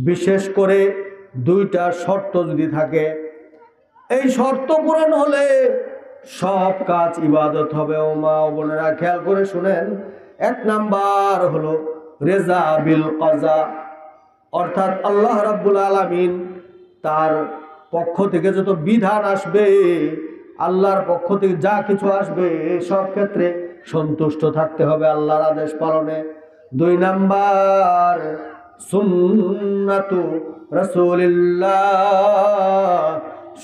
বিশেষ করে দুইটা শর্ত যদি থাকে, এই শর্ত পূরণ হলে সব কাজ ইবাদত হবে। ও মা ও বোনেরা খেয়াল করে শুনেন। এক নাম্বার হলো রেজা বিল কাজা, অর্থাৎ আল্লাহ রাব্বুল আলামিন তার পক্ষ থেকে যত বিধান আসবে, আল্লাহর পক্ষ থেকে যা কিছু আসবে সব ক্ষেত্রে সন্তুষ্ট থাকতে হবে আল্লাহর আদেশ পালনে। দুই নাম্বার সুন্নাতু রাসূলিল্লাহ,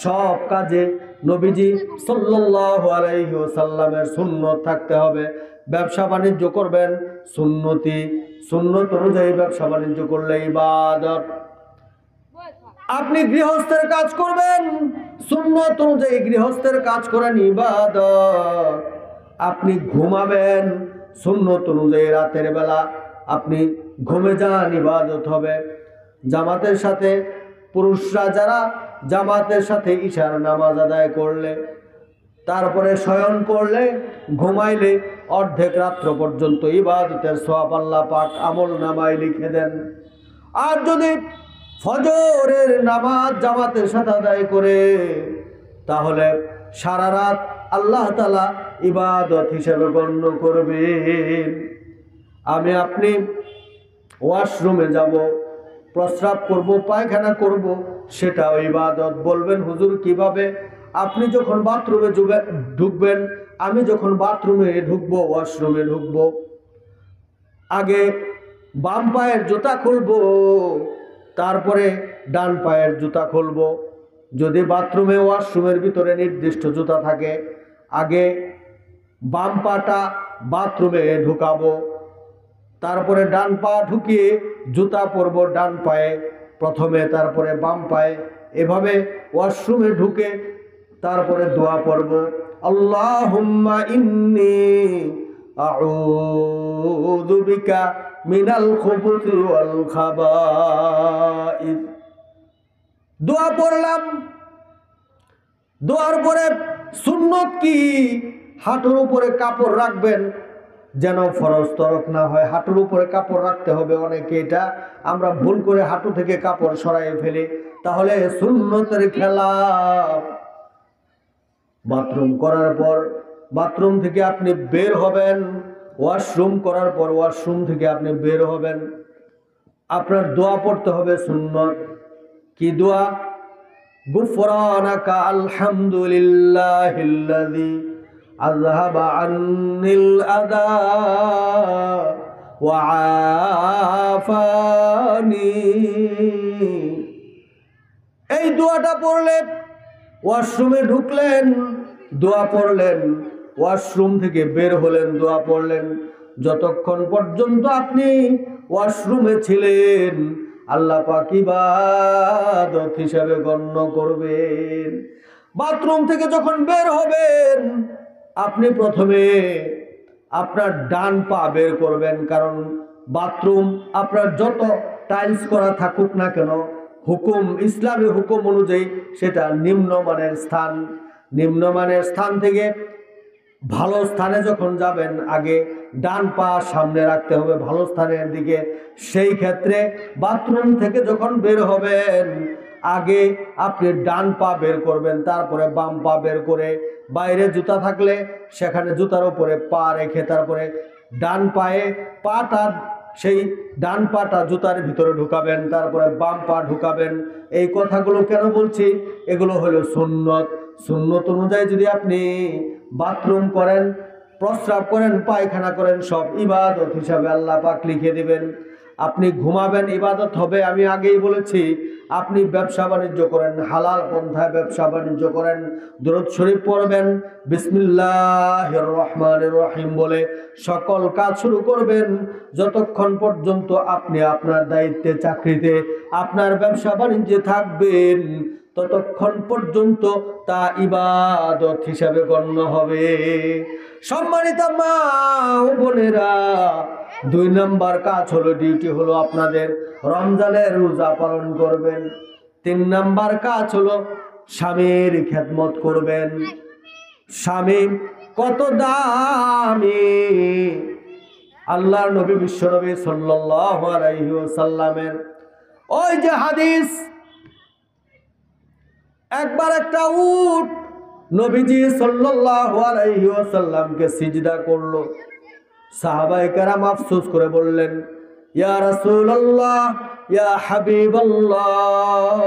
সব কাজে নবীজি সাল্লাল্লাহু আলাইহি ওয়াসাল্লামের সুন্নত থাকতে হবে। ব্যবসা বাণিজ্য করবেন সুন্নত অনুযায়ী ব্যবসা বাণিজ্য করলে ইবাদত। আপনি গৃহস্থের কাজ করবেন, সুন্নত অনুযায়ী গৃহস্থের কাজ করেন ইবাদত। আপনি ঘুমাবেন সুন্নত অনুযায়ী, রাতের বেলা আপনি ঘুমে যান, ইবাদত হবে। জামাতের সাথে পুরুষরা যারা জামাতের সাথে ইশার নামাজ আদায় করলে, তারপরে শয়ন করলে, ঘুমাইলে অর্ধেক রাত্র পর্যন্ত ইবাদতের সওয়াব আল্লাহ পাক আমল নামায় লিখে দেন। আর যদি ফজরের নামাজ জামাতের সাথে আদায় করে, তাহলে সারা রাত আল্লাহ তাআলা ইবাদত হিসেবে গণ্য করবেন। আমি আপনি ওয়াশরুমে যাব, প্রস্রাব করব, পায়খানা করব, সেটাও ইবাদত। বলবেন হুজুর কিভাবে? আপনি যখন বাথরুমে ঢুকবেন, আমি যখন বাথরুমে ঢুকবো, ওয়াশরুমে ঢুকবো, আগে বাম পায়ের জুতা খুলবো, তারপরে ডান পায়ের জুতা খুলবো। যদি বাথরুমে ওয়াশরুমের ভিতরে নির্দিষ্ট জুতা থাকে, আগে বাম পাটা বাথরুমে ঢুকাবো, তারপরে ডান পা ঢুকিয়ে জুতা পরবো ডান পায়ে প্রথমে, তারপরে বাম পায়ে। এভাবে ওয়াশরুমে ঢুকে তারপরে দোয়া পড়বো, আল্লাহুম্মা ইন্নী আউযু বিকা মিনাল খুবুসি ওয়াল খাবাইস। দোয়া পড়লাম। দোয়ার পরে সুন্নত কি? হাঁটুর উপরে কাপড় রাখবেন, যেন ফরজ তরক না হয়। হাঁটুর উপরে কাপড় রাখতে হবে। অনেকে এটা আমরা ভুল করে হাঁটু থেকে কাপড় সরাই ফেলি, তাহলে সুন্নতের খেলাফ। বাথরুম করার পর বাথরুম থেকে আপনি বের হবেন, ওয়াশরুম করার পর ওয়াশরুম থেকে আপনি বের হবেন, আপনার দোয়া পড়তে হবে সুন্নত। কি দোয়া? গুফরানাকা আলহামদুলিল্লাহিল্লাযী আযহাবা আন্নিল আযা ওয়া আফানি। এই দোয়াটা পড়লে ওয়াশরুমে ঢুকলেন, দোয়া পড়লেন, ওয়াশরুম থেকে বের হলেন, দোয়া পড়লেন। যতক্ষণ পর্যন্ত আপনি ওয়াশরুমে ছিলেন, আল্লাহ পাক ইবাদত হিসাবে গণ্য করবেন। বাথরুম থেকে যখন বের হবেন, আপনি প্রথমে আপনার ডান পা বের করবেন, কারণ বাথরুম আপনার যত টাইলস করা থাকুক না কেন, হুকুম, ইসলামী হুকুম অনুযায়ী সেটা নিম্নমানের স্থান। নিম্নমানের স্থান থেকে ভালো স্থানে যখন যাবেন, আগে ডান পা সামনে রাখতে হবে ভালো স্থানের দিকে। সেই ক্ষেত্রে বাথরুম থেকে যখন বের হবেন, আগে আপনি ডান পা বের করবেন, তারপরে বাম পা বের করে বাইরে জুতা থাকলে সেখানে জুতার উপরে পা রেখে তারপরে ডান পায়ে পাটা, সেই ডান পাটা জুতার ভিতরে ঢুকাবেন, তারপরে বাম পা ঢুকাবেন। এই কথাগুলো কেন বলছি? এগুলো হলো সুন্নত। সুন্নত অনুযায়ী যদি আপনি বাথরুম করেন, প্রস্রাব করেন, পায়খানা করেন, সব ইবাদত হিসাবে আল্লাহ পাক লিখে দিবেন। আপনি ঘুমাবেন, ইবাদত হবে। আমি আগেই বলেছি, আপনি ব্যবসা বাণিজ্য করেন, হালাল পন্থায় ব্যবসা বাণিজ্য করেন, দুরূদ শরীফ পড়বেন, বিসমিল্লাহির রহমানির রহিম বলে সকল কাজ শুরু করবেন। যতক্ষণ পর্যন্ত আপনি আপনার দায়িত্বে, চাকরিতে, আপনার ব্যবসা বাণিজ্যে থাকবেন, ততক্ষণ পর্যন্ত তা ইবাদত হিসাবে গণ্য হবে। সম্মানিত মা ও বোনেরা, 2 নম্বর কাজ হলো, ডিউটি হলো আপনাদের রমজানের রোজা পালন করবেন। 3 নম্বর কাজ হলো স্বামীর খেদমত করবেন। স্বামী কত দামি! আল্লাহর নবী বিশ্বনবী সাল্লাল্লাহু আলাইহি ওয়াসাল্লামের ওই যে হাদিস, একবার একটা উট নবীজি সাল্লাল্লাহু আলাইহি ওয়াসাল্লামকে সিজদা করলো। সাহাবায়ে কেরাম আফসোস করে বললেন, ইয়া রাসূলুল্লাহ, ইয়া হাবিবাল্লাহ,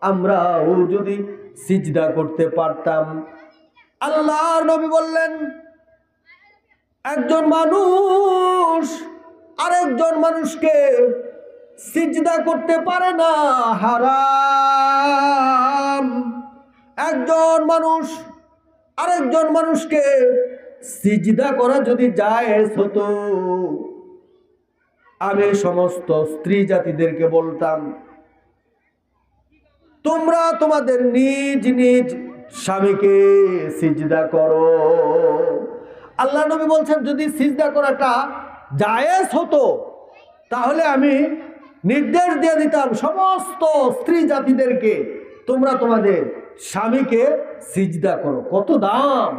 আমরাও যদি সিজদা করতে পারতাম। আল্লাহর নবী বললেন, একজন মানুষ আরেকজন মানুষকে সিজদা করতে পারে না, হারাম। একজন মানুষ আরেকজন মানুষকে সিজদা করা যদি জায়েজ হতো, আমি সমস্ত স্ত্রী জাতিদেরকে বলতাম, তোমরা তোমাদের নিজ নিজ স্বামীকে সিজদা করো। আল্লাহ নবী বলছেন, যদি সিজদা করাটা জায়েজ হতো তাহলে আমি নির্দেশ দিয়ে দিতাম সমস্ত স্ত্রী জাতিদেরকে, তোমরা তোমাদের স্বামীকে সিজদা করো। কত দাম!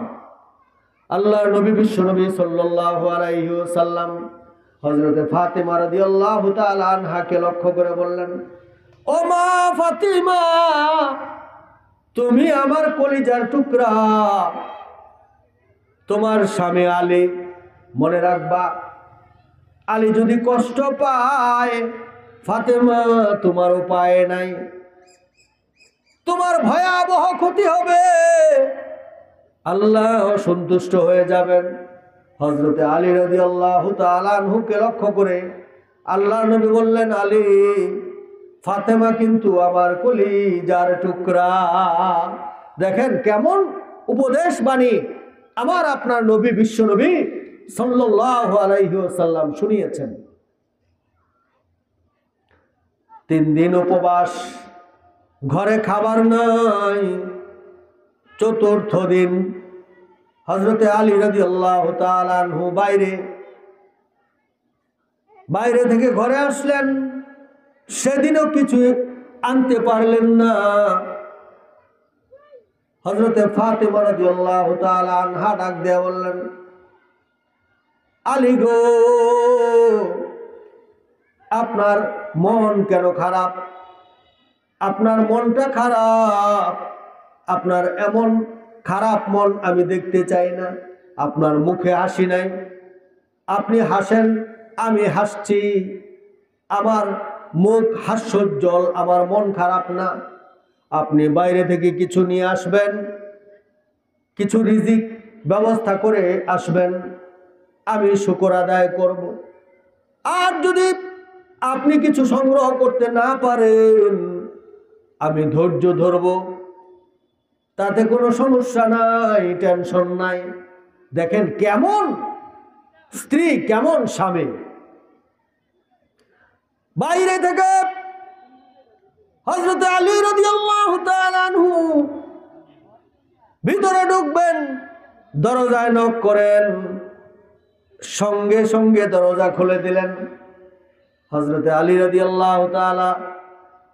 আল্লাহর নবী বিশ্বনবী সাল্লাল্লাহু আলাইহি ওয়াসাল্লাম হযরতে ফাতেমা রাদিয়াল্লাহু তাআলা আনহাকে লক্ষ্য করে বললেন, ও মা ফাতিমা, তুমি আমার কলিজার টুকরা, তোমার স্বামী আলী, মনে রাখবা, আলী যদি কষ্ট পায়, ফাতেমা তোমার উপায় নাই, তোমার ভয়াবহ ক্ষতি হবে, আল্লাহ সন্তুষ্ট হয়ে যাবেন। হযরতে আলী রাদিয়াল্লাহু তাআলা আনহুকে লক্ষ্য করে আল্লাহর নবী বললেন, আলী, ফাতেমা কিন্তু আমার কলিজার টুকরা। দেখেন কেমন উপদেশ বাণী আমার আপনার নবী বিশ্বনবী সাল্লাল্লাহু আলাইহি ওয়াসাল্লাম শুনিয়েছেন। 3 দিন উপবাস, ঘরে খাবার নাই। 4র্থ দিন হযরতে আলী রাদিয়াল্লাহু তাআলা আনহু বাইরে থেকে ঘরে আসলেন। সেদিনও কিছু আনতে পারলেন না। হযরতে ফাতেমা রাদিয়াল্লাহু তাআলা আনহা ডাক দিয়ে বললেন, আলী গো, আপনার মন কেন খারাপ? আপনার মনটা খারাপ। আপনার এমন খারাপ মন আমি দেখতে চাই না। আপনার মুখে হাসি নাই, আপনি হাসেন, আমি হাসছি, আমার মুখ হাস্যোজ্জ্বল, আমার মন খারাপ না। আপনি বাইরে থেকে কিছু নিয়ে আসবেন, কিছু রিজিক ব্যবস্থা করে আসবেন, আমি শুকর আদায় করব। আর যদি আপনি কিছু সংগ্রহ করতে না পারেন, আমি ধৈর্য ধরব, তাতে কোনো সমস্যা নাই, টেনশন নাই। দেখেন কেমন স্ত্রী, কেমন স্বামী। বাইরে থেকে হযরত আলী রাদিয়াল্লাহু তাআলা আনহু ভিতরে ঢুকবেন, দরজায় নক করেন, সঙ্গে সঙ্গে দরজা খুলে দিলেন। হযরত আলী রাদিয়াল্লাহু তাআলা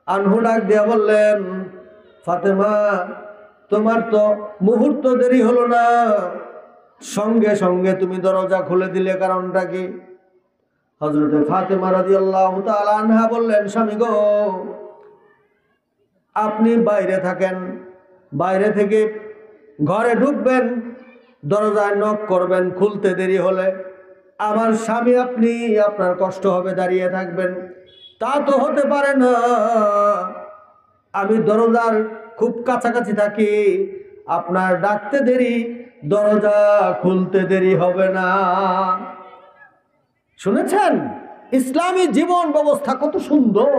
আনহু ডাক দিয়ে বললেন, ফাতেমা, তোমার তো মুহূর্ত দেরি হলো না, সঙ্গে সঙ্গে তুমি দরজা খুলে দিলে, কারণটা কি? হযরতে ফাতেমা রাদিয়াল্লাহু তাআলা আনহা বললেন, স্বামী গো, আপনি বাইরে থাকেন, বাইরে থেকে ঘরে ঢুকবেন, দরজায় নক করবেন, খুলতে দেরি হলে আমার স্বামী আপনি, আপনার কষ্ট হবে, দাঁড়িয়ে থাকবেন। তা তো হতে পারে না, আমি দরজার খুব কাছাকাছি থাকি, আপনার ডাকতে দেরি, দরজা খুলতে দেরি হবে না। শুনেছেন ইসলামী জীবন ব্যবস্থা কত সুন্দর।